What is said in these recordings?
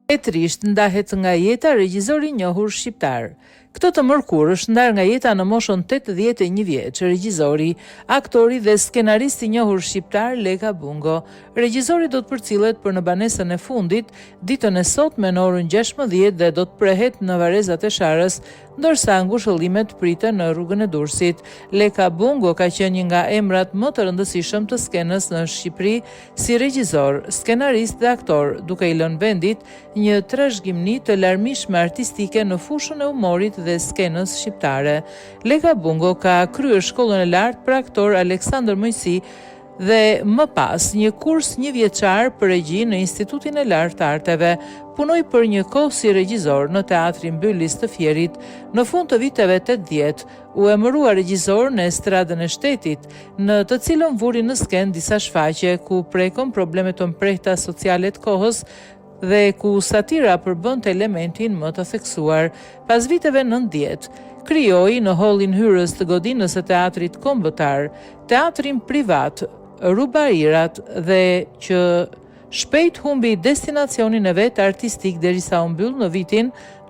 E trisht ndahet nga jeta regjizori i njohur shqiptar. Këtë të mërkur është ndar nga jeta në moshën 81 vjeç, regjizori, aktori dhe skenaristi i njohur shqiptar Leka Bungo. Regjizori do të përcillet për në banesën e fundit ditën e sotme në orën 16 dhe do të prehet në Varezat e Sharës, ndërsa ngushëllimet priten në rrugën e Durrësit. Leka Bungo ka qenë një nga emrat më të rëndësishëm të skenës në Shqipëri si regjizor, skenarist dhe aktor, duke i lënë vendit një trashëgimni të larmishme artistike në fushën e humorit dhe skenës shqiptare. Leka Bungo ka kryer shkollën e lartë për aktor Aleksandër Mojsi dhe më pas një kurs 1 vjeçar për regji në Institutin e Lartë të Arteve. Punoi për një kohë si regjizor në Teatrin Mbyllis të Fierit. Në fund të viteve 80 u emërua regjizor në Estradën e Shtetit, në të cilën vuri në skenë disa shfaqje ku prekon problemet të mprehta sociale të kohës dhe ku satira përbënte elementin më të theksuar. Pas viteve 90, krijoi në hollin hyrës të godinës së teatrit kombëtar, teatrin privat Rubarirat dhe që shpejt humbi destinacionin e vet artistik derisa u mbyll në vitin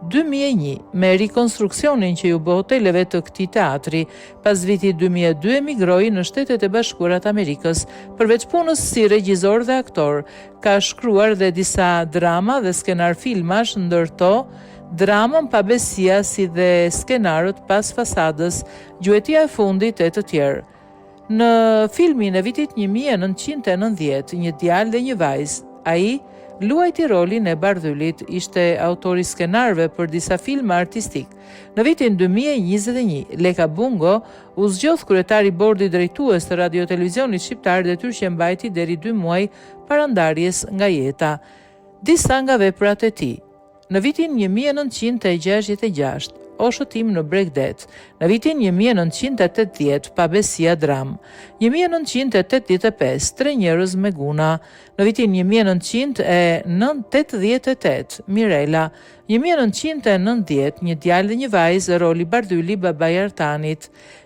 2001 me rikonstruksionin që ju bë hoteleve të këtij teatri. Pas vitit 2002 emigroi në Shtetet e Bashkuara të Amerikës. Përveç punës si regjizor dhe aktor, ka shkruar dhe disa drama dhe skenar filmash, ndërto dramën Pabesia si dhe skenarët Pas fasadës, Gjuetia e fundit e të tjerë. Në filmin e vitit 1990, Një djalë dhe një vajzë, ai luajti rolin e Bardhylit, ishte autori skenarëve për disa filma artistik. Në vitin 2021, Leka Bungo u zgjodh kryetari bordi drejtues të Radio-Televizionit Shqiptar, detyrë që mbajti deri 2 muaj parandarjes nga jeta. Disa nga veprat e tij. Në vitin 1966, O shëtim në Bregdet. Në vitin 1980, Pabesia dram. 1985, Tre njerëz me guna. Në vitin 1988, Mirela. 1990, Një djalë dhe një vajzë, roli Bardhyli, babai Artanit.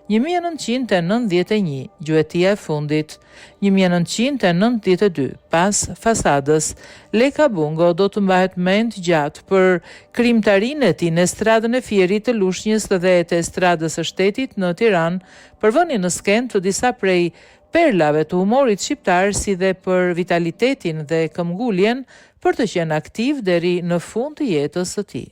1991, Gjuetia e fundit. 1992, Pas fasadës. Leka Bungo do të mbahet mend gjatë për krijimtarinë e tij në Estradën e Fierit të Lushnjës dhe të Estradës së Shtetit në Tiranë, për vënien në skenë të disa prej perlave të humorit shqiptar, si dhe për vitalitetin dhe këmbguljen për të qenë aktiv deri në fund të jetës së tij.